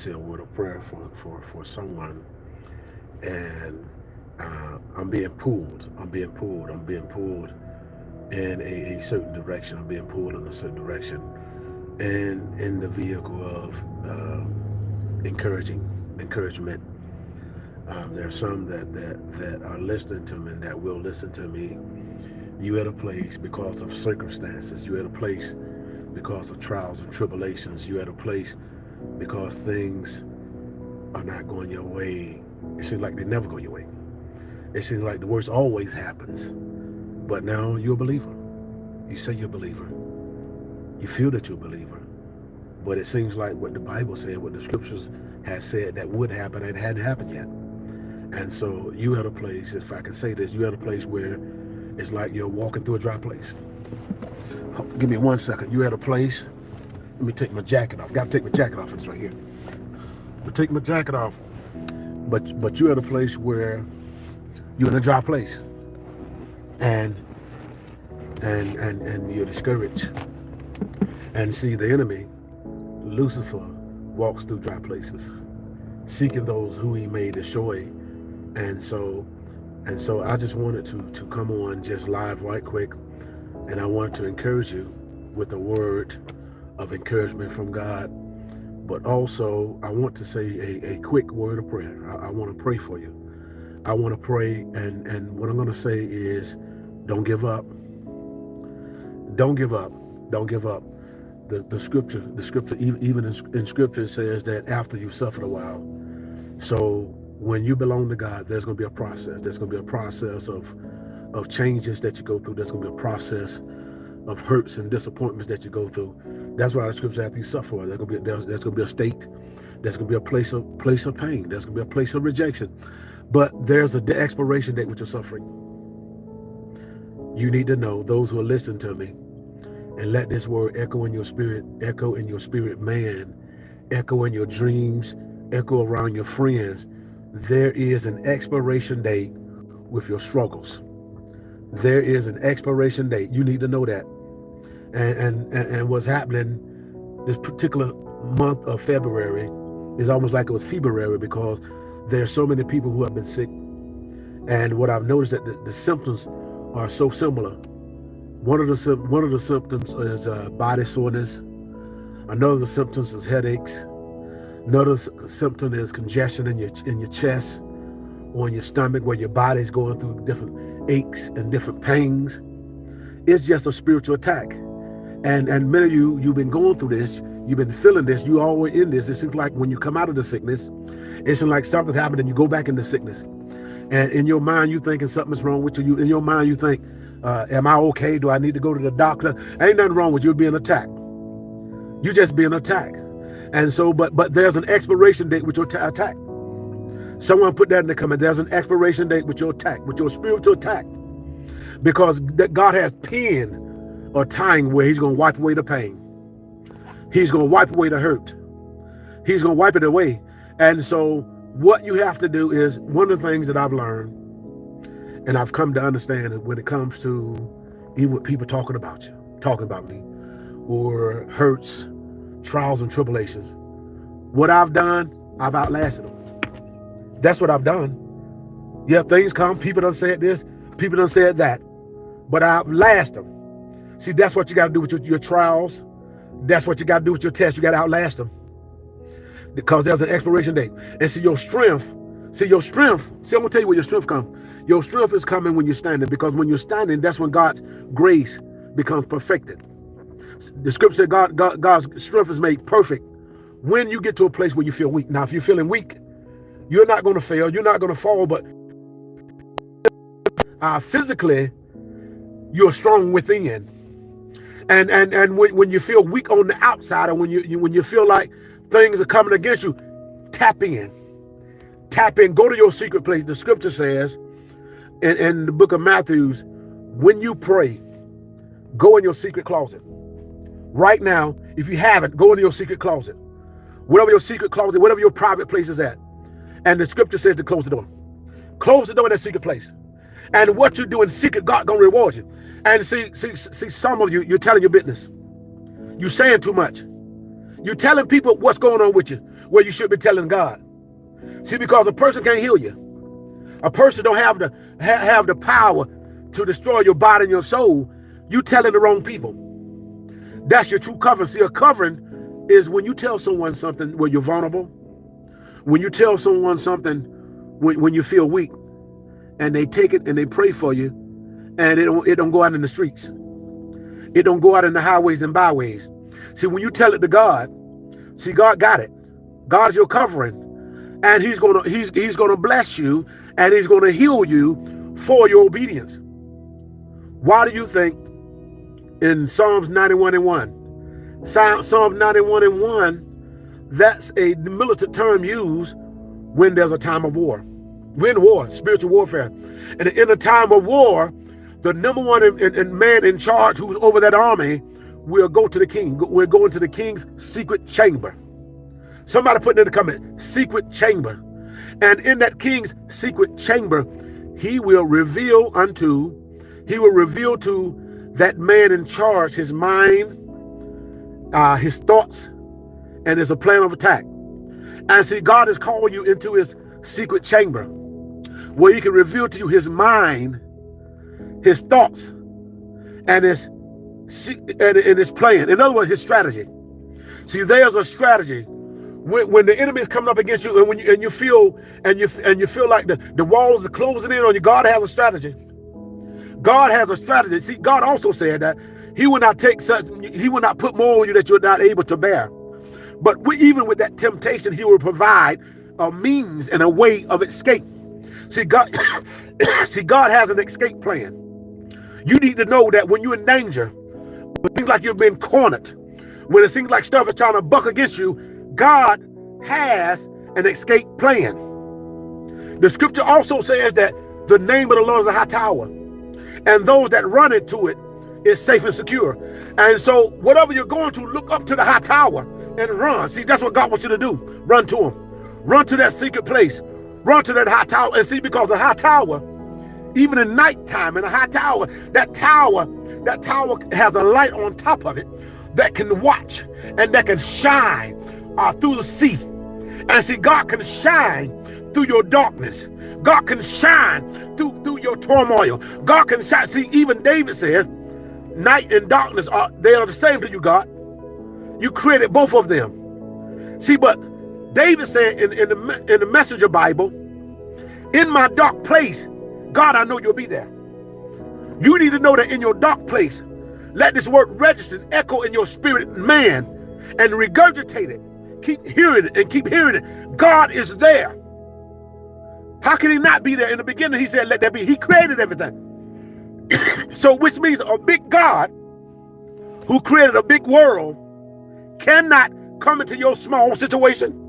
say a word of prayer for someone, and I'm being pulled in a certain direction. I'm being pulled in a certain direction, and in the vehicle of encouragement. There are some that are listening to me and that will listen to me. You at a place because of circumstances. You at a place because of trials and tribulations. You at a place because things are not going your way. It seems like they never go your way. It seems like the worst always happens. But now you're a believer. You say you're a believer. You feel that you're a believer. But it seems like what the Bible said, what the scriptures has said that would happen, it hadn't happened yet. And so you at a place, if I can say this, you at a place where it's like you're walking through a dry place. Give me 1 second. You at a place. Let me take my jacket off. Got to take my jacket off. It's right here. I'm take my jacket off. But you're at a place where you're in a dry place, and you're discouraged. And see, the enemy, Lucifer, walks through dry places, seeking those who he may destroy. And so I just wanted to come on just live right quick, and I wanted to encourage you with a word of encouragement from God. But also I want to say a quick word of prayer. I want to pray for you. I want to pray, and what I'm going to say is, don't give up. Don't give up. Don't give up. The scripture, even in scripture says that after you've suffered a while. So when you belong to God, there's going to be a process. There's going to be a process of changes that you go through. There's going to be a process of hurts and disappointments that you go through. That's why the scripture, after you suffer, there's going to be a state. There's going to be a place of pain. There's going to be a place of rejection. But there's the expiration date with your suffering. You need to know, those who are listening to me, and let this word echo in your spirit man, echo in your dreams, echo around your friends. There is an expiration date with your struggles. There is an expiration date. You need to know that. And what's happening this particular month of February is almost like it was February, because there are so many people who have been sick. And what I've noticed that the symptoms are so similar. One of the symptoms is body soreness. Another of the symptoms is headaches. Another symptom is congestion in your chest or in your stomach, where your body's going through different aches and different pains. It's just a spiritual attack. And many of you've been going through this. You've been feeling this. You always in this. It seems like when you come out of the sickness, it seems like something happened and you go back into sickness. And in your mind, you thinking something's wrong with you. In your mind, you think, am I okay? Do I need to go to the doctor? Ain't nothing wrong with you being attacked. You just being attacked. And so, but there's an expiration date with your attack. Someone put that in the comment. There's an expiration date with your attack, with your spiritual attack. Because God has penned a time where he's going to wipe away the pain. He's going to wipe away the hurt. He's going to wipe it away. And so what you have to do is, one of the things that I've learned, and I've come to understand, it when it comes to even with people talking about you, talking about me, or hurts, trials and tribulations, what I've done, I've outlasted them. That's what I've done. Yeah, things come, people done said this, people done said that, but I've lasted them. See, that's what you got to do with your trials. That's what you got to do with your tests. You got to outlast them, because there's an expiration date. And see, your strength, see, I'm going to tell you where your strength comes. Your strength is coming when you're standing, because when you're standing, that's when God's grace becomes perfected. The scripture said God's strength is made perfect when you get to a place where you feel weak. Now, if you're feeling weak, you're not going to fail. You're not going to fall, but physically, you're strong within. And when you feel weak on the outside, or when you feel like things are coming against you, tap in. Go to your secret place. The scripture says in the book of Matthew, when you pray, go in your secret closet. Right now, if you haven't, go into your secret closet. Whatever your secret closet, whatever your private place is at. And the scripture says to close the door. Close the door in that secret place. And what you do in secret, God gonna reward you. And see, some of you, you're telling your business. You're saying too much. You're telling people what's going on with you. where you should be telling God. See, because a person can't heal you. A person don't have the power to destroy your body and your soul. You telling the wrong people. That's your true covering. See, a covering is when you tell someone something where you're vulnerable. When you tell someone something when you feel weak, and they take it and they pray for you, and it don't go out in the streets. It don't go out in the highways and byways. See, when you tell it to God, see, God got it. God is your covering, and He's gonna bless you, and He's gonna heal you for your obedience. Why do you think in Psalms 91:1, Psalms 91:1, that's a militant term used when there's a time of war. We're in war, spiritual warfare. And in a time of war, the number one man in charge who's over that army will go to the king. We're going to the king's secret chamber. Somebody put in the comment, secret chamber. And in that king's secret chamber, he will reveal to that man in charge his mind, his thoughts, and his plan of attack. And see, God is calling you into his secret chamber where he can reveal to you his mind, his thoughts, and his plan. In other words, his strategy. See, there's a strategy. When the enemy is coming up against you, and you feel like the walls are closing in on you, God has a strategy. God has a strategy. See, God also said that he will not put more on you that you're not able to bear. But even with that temptation, he will provide a means and a way of escape. See, God has an escape plan. You need to know that when you're in danger, when it seems like you've been cornered, when it seems like stuff is trying to buck against you, God has an escape plan. The scripture also says that the name of the Lord is a high tower, and those that run into it is safe and secure. And so whatever you're going to, look up to the high tower and run. See, that's what God wants you to do. Run to him. Run to that secret place. Run to that high tower. And see, because the high tower, even in nighttime, in a high tower, that tower has a light on top of it that can watch and that can shine through the sea. And see, God can shine through your darkness. God can shine through your turmoil. God can shine. See, even David said, night and darkness they are the same to you, God. You created both of them. See, but David said in the Messenger Bible, in my dark place, God, I know you'll be there. You need to know that in your dark place, let this word register and echo in your spirit, man, and regurgitate it. Keep hearing it and keep hearing it. God is there. How can he not be there? In the beginning, he said, let there be. He created everything. So, which means a big God who created a big world cannot come into your small situation.